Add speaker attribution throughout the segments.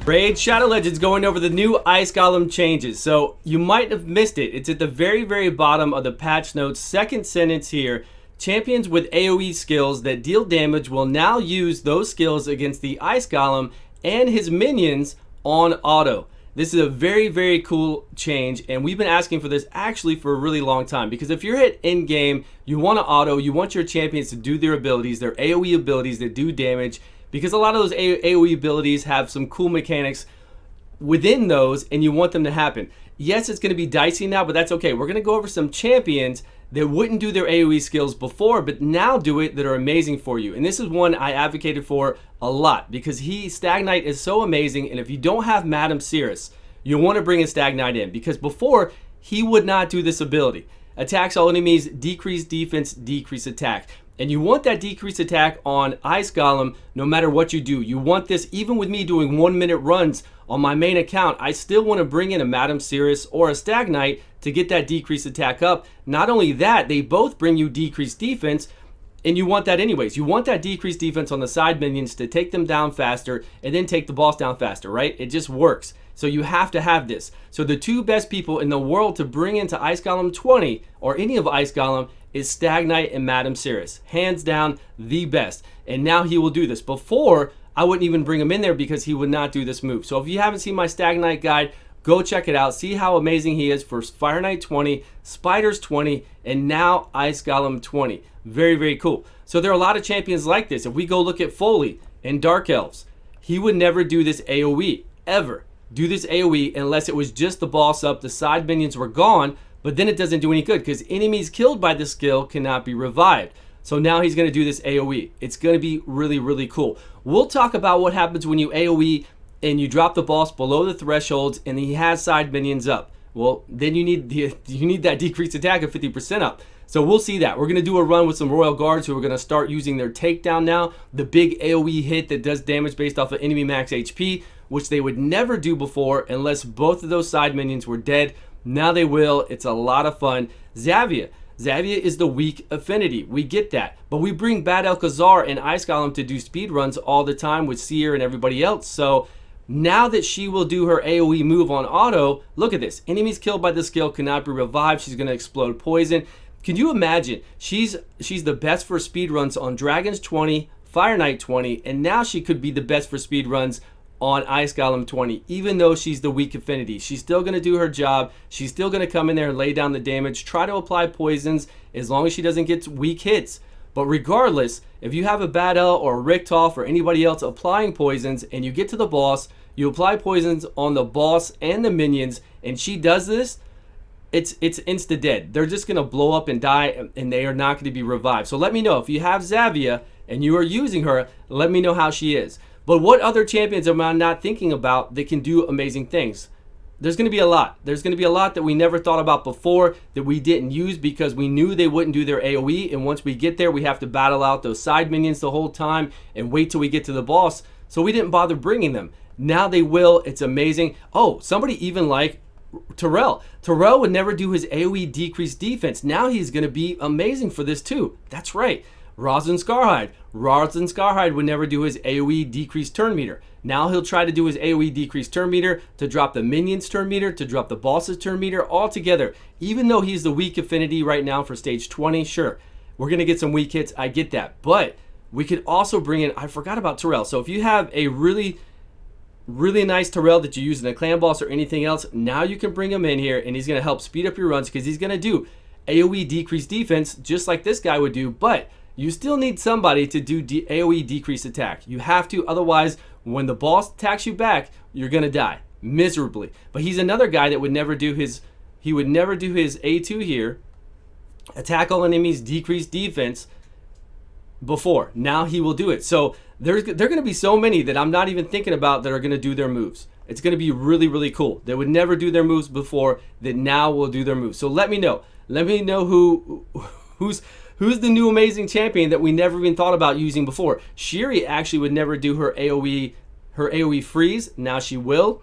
Speaker 1: Raid Shadow Legends going over the new Ice Golem changes. So you might have missed it. It's at the very bottom of the patch notes, second sentence here. Champions with AoE skills that deal damage will now use those skills against the Ice Golem and his minions on auto. This is a very cool change, and we've been asking for this actually for a really long time, because if you're at end game, you want to auto, you want your champions to do their abilities, their AoE abilities that do damage, because a lot of those AoE abilities have some cool mechanics within those, and you want them to happen. Yes, it's going to be dicey now, but that's okay. We're going to go over some champions that wouldn't do their AoE skills before, but now do it, that are amazing for you. And this is one I advocated for a lot, because Stag Knight is so amazing, and if you don't have Madame Cirrus, you want to bring a Stag Knight in, because before, he would not do this ability. Attacks all enemies, decrease defense, decrease attack. And you want that decreased attack on Ice Golem no matter what you do. You want this, even with me doing 1 minute runs on my main account, I still want to bring in a Madame Cirrus or a Stag Knight to get that decreased attack up. Not only that, they both bring you decreased defense, and you want that anyways. You want that decreased defense on the side minions to take them down faster and then take the boss down faster, right? It just works. So you have to have this. So the two best people in the world to bring into Ice Golem 20 or any of Ice Golem is Stag Knight and Madame Cirrus. Hands down, the best. And now he will do this. Before, I wouldn't even bring him in there because he would not do this move. So if you haven't seen my Stag Knight guide, go check it out. See how amazing he is for Fire Knight 20, Spiders 20, and now Ice Golem 20. Very cool. So there are a lot of champions like this. If we go look at Foley and Dark Elves, he would never do this AoE, ever. Do this AoE unless it was just the boss up, the side minions were gone, but then it doesn't do any good because enemies killed by this skill cannot be revived. So now he's going to do this AoE. It's going to be really cool. We'll talk about what happens when you AoE and you drop the boss below the thresholds and he has side minions up. Well, then you need that decreased attack of 50% up. So we'll see that. We're going to do a run with some Royal Guards who are going to start using their takedown now. The big AoE hit that does damage based off of enemy max HP, which they would never do before unless both of those side minions were dead. Now they will. It's a lot of fun. Xavia is the weak affinity. We get that. But we bring Bad Alcazar and Ice Golem to do speed runs all the time with Seer and everybody else. So now that she will do her AoE move on auto, look at this. Enemies killed by this skill cannot be revived. She's going to explode poison. Can you imagine? She's the best for speed runs on Dragons 20, Fire Knight 20, and now she could be the best for speed runs on Ice Golem 20, even though she's the weak affinity. She's still going to do her job. She's still going to come in there and lay down the damage, try to apply poisons as long as she doesn't get weak hits. But regardless, if you have a Bad El or a Richtof or anybody else applying poisons and you get to the boss, you apply poisons on the boss and the minions, and she does this, it's insta dead. They're just going to blow up and die, and they are not going to be revived. So let me know if you have Xavia and you are using her, let me know how she is. But what other champions am I not thinking about that can do amazing things? There's going to be a lot. There's going to be a lot that we never thought about before that we didn't use because we knew they wouldn't do their AoE. And once we get there, we have to battle out those side minions the whole time and wait till we get to the boss. So we didn't bother bringing them. Now they will. It's amazing. Oh, somebody even like Terrell. Terrell would never do his AoE decreased defense. Now he's going to be amazing for this too. That's right. Rosin Scarhide would never do his AoE decreased turn meter. Now he'll try to do his AoE decreased turn meter to drop the minions turn meter, to drop the boss's turn meter all together. Even though he's the weak affinity right now for stage 20, sure, we're going to get some weak hits. I get that. But we could also bring in, I forgot about Terrell. So if you have a really nice Terrell that you use in a clan boss or anything else, now you can bring him in here and he's going to help speed up your runs because he's going to do AoE decreased defense just like this guy would do. But you still need somebody to do AoE decrease attack. You have to, otherwise when the boss attacks you back, you're gonna die miserably. But he's another guy that would never do his A2 here, attack all enemies, decrease defense before. Now he will do it. So there are gonna be so many that I'm not even thinking about that are gonna do their moves. It's gonna be really cool. They would never do their moves before that now will do their moves. So let me know. Let me know who's the new amazing champion that we never even thought about using before. Shiri actually would never do her AoE freeze. Now she will.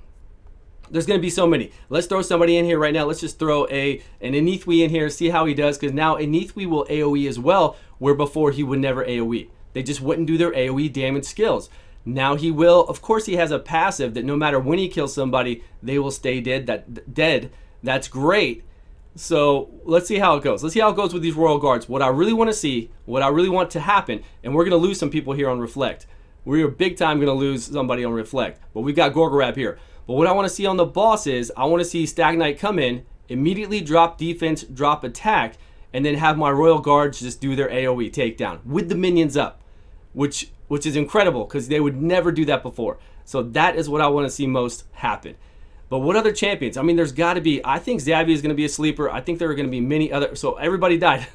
Speaker 1: There's going to be so many. Let's throw somebody in here right now. Let's just throw an Enithwi in here, see how he does, because now Enithwi will AoE as well, where before he would never AoE. They just wouldn't do their AoE damage skills. Now he will, of course he has a passive that no matter when he kills somebody, they will stay dead. That's great. So let's see how it goes. Let's see how it goes with these Royal Guards. What I really want to see, what I really want to happen, and we're going to lose some people here on Reflect. We're big time going to lose somebody on Reflect. But we've got Gorgorab here. But what I want to see on the boss is, I want to see Stag Knight come in, immediately drop defense, drop attack, and then have my Royal Guards just do their AoE takedown with the minions up. Which is incredible, because they would never do that before. So that is what I want to see most happen. But what other champions? I mean, there's got to be. I think Xavi is going to be a sleeper. I think there are going to be many other. So everybody died.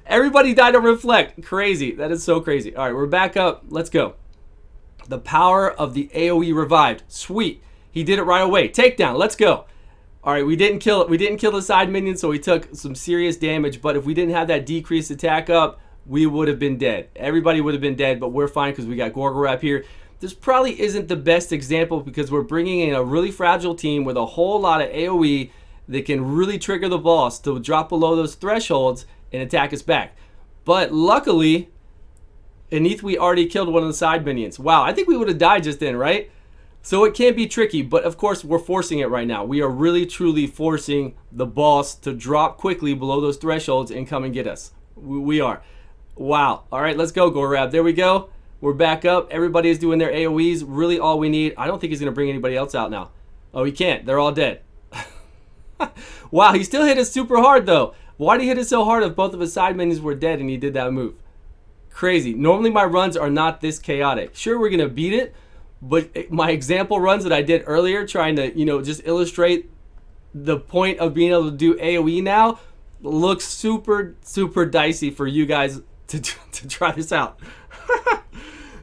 Speaker 1: Everybody died on Reflect. Crazy. That is so crazy. All right, we're back up. Let's go. The power of the AoE revived. Sweet. He did it right away. Takedown. Let's go. All right, we didn't kill it. We didn't kill the side minion, so we took some serious damage. But if we didn't have that decreased attack up, we would have been dead. Everybody would have been dead, but we're fine because we got Gorgorab here. This probably isn't the best example because we're bringing in a really fragile team with a whole lot of AoE that can really trigger the boss to drop below those thresholds and attack us back. But luckily, Anith, we already killed one of the side minions. Wow, I think we would have died just then, right? So it can be tricky, but of course we're forcing it right now. We are really truly forcing the boss to drop quickly below those thresholds and come and get us. We are. Wow. All right, let's go, Gorab. There we go. We're back up. Everybody is doing their AoEs. Really all we need. I don't think he's going to bring anybody else out now. Oh, he can't. They're all dead. Wow, he still hit us super hard, though. Why did he hit us so hard if both of his side minions were dead and he did that move? Crazy. Normally my runs are not this chaotic. Sure, we're going to beat it, but my example runs that I did earlier, trying to, just illustrate the point of being able to do AoE now, looks super, super dicey for you guys to try this out.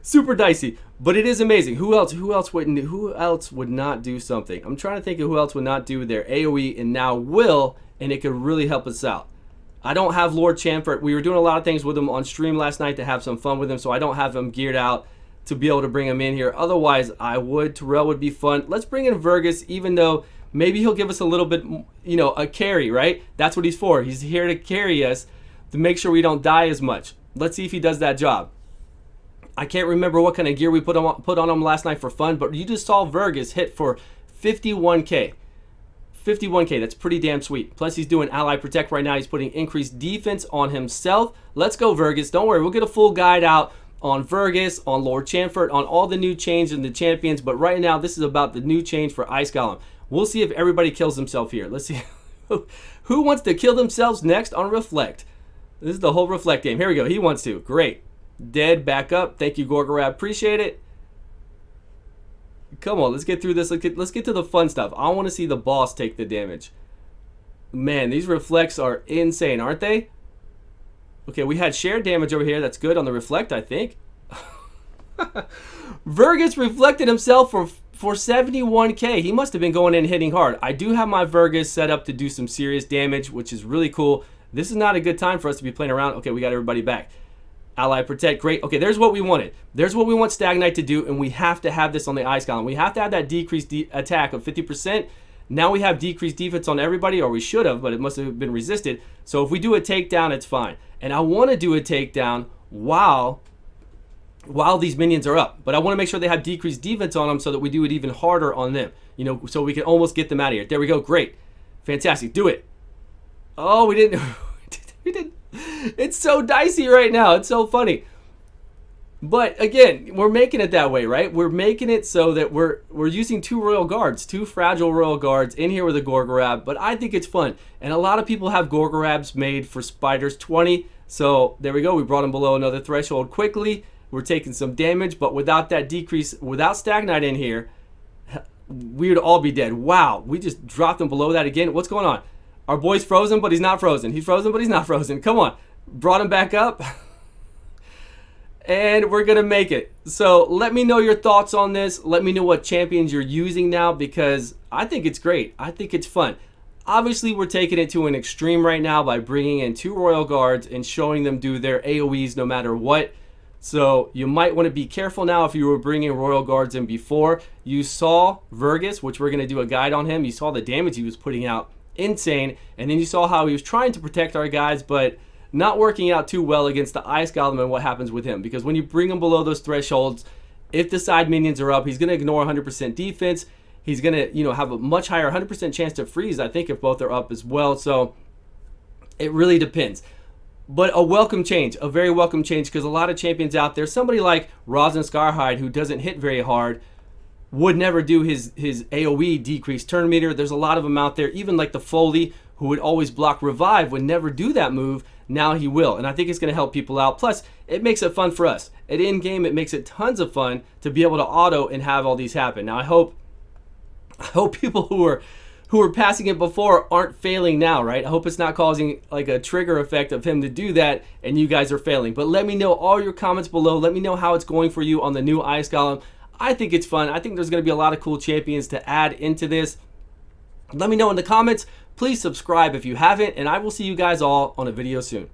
Speaker 1: Super dicey, but it is amazing. Who else would not do something? I'm trying to think of who else would not do their AoE and now will, and it could really help us out. I don't have Lord Chamfort. We were doing a lot of things with him on stream last night to have some fun with him, so I don't have him geared out to be able to bring him in here. Otherwise, I would. Terrell would be fun. Let's bring in Vergus, even though maybe he'll give us a little bit, a carry, right? That's what he's for. He's here to carry us to make sure we don't die as much. Let's see if he does that job. I can't remember what kind of gear we put on him last night for fun, but you just saw Vergus hit for 51k. 51k, that's pretty damn sweet. Plus he's doing Ally Protect right now. He's putting increased defense on himself. Let's go, Vergus. Don't worry, we'll get a full guide out on Vergus, on Lord Chamfort, on all the new change in the champions, but right now this is about the new change for Ice Golem. We'll see if everybody kills himself here. Let's see. Who wants to kill themselves next on Reflect? This is the whole Reflect game. Here we go. He wants to. Great. Dead, back up. Thank you, Gorgorab. Appreciate it. Come on, let's get through this. Let's get to the fun stuff. I want to see the boss take the damage. Man, these Reflects are insane, aren't they? Okay, we had shared damage over here. That's good on the Reflect, I think. Vergus reflected himself for 71k. He must have been going in hitting hard. I do have my Vergus set up to do some serious damage, which is really cool. This is not a good time for us to be playing around. Okay, we got everybody back. Ally Protect, great. Okay, there's what we wanted. There's what we want Stag Knight to do, and we have to have this on the Ice Golem. We have to have that decreased attack of 50%. Now we have decreased defense on everybody, or we should have, but it must have been resisted. So if we do a takedown, it's fine. And I want to do a takedown while these minions are up. But I want to make sure they have decreased defense on them so that we do it even harder on them. So we can almost get them out of here. There we go, great. Fantastic, do it. Oh, we didn't. We didn't. It's so dicey right now. It's so funny. But again, we're making it that way, right? We're making it so that we're using two Royal Guards, two fragile Royal Guards in here with a Gorgorab. But I think it's fun. And a lot of people have Gorgorabs made for Spiders 20. So there we go. We brought them below another threshold quickly. We're taking some damage. But without that decrease, without Stag Knight in here, we would all be dead. Wow. We just dropped them below that again. What's going on? Our boy's frozen, but he's not frozen. He's frozen, but he's not frozen. Come on. Brought him back up. And we're going to make it. So let me know your thoughts on this. Let me know what champions you're using now, because I think it's great. I think it's fun. Obviously, we're taking it to an extreme right now by bringing in two Royal Guards and showing them do their AoEs no matter what. So you might want to be careful now if you were bringing Royal Guards in before. You saw Vergus, which we're going to do a guide on him. You saw the damage he was putting out. Insane. And then you saw how he was trying to protect our guys, but not working out too well against the Ice Golem and what happens with him. Because when you bring him below those thresholds, if the side minions are up, he's going to ignore 100% defense. He's going to, have a much higher 100% chance to freeze, I think, if both are up as well. So it really depends. But a welcome change, a very welcome change, because a lot of champions out there, somebody like Rosin Scarhide, who doesn't hit very hard, would never do his AoE decreased turn meter. There's a lot of them out there, even like the Foley, who would always block revive, would never do that move. Now he will, and I think it's going to help people out. Plus, it makes it fun for us. At in-game, it makes it tons of fun to be able to auto and have all these happen. Now, I hope people who were passing it before aren't failing now, right? I hope it's not causing like a trigger effect of him to do that and you guys are failing. But let me know all your comments below. Let me know how it's going for you on the new Ice Golem. I think it's fun. I think there's going to be a lot of cool champions to add into this. Let me know in the comments. Please subscribe if you haven't, and I will see you guys all on a video soon.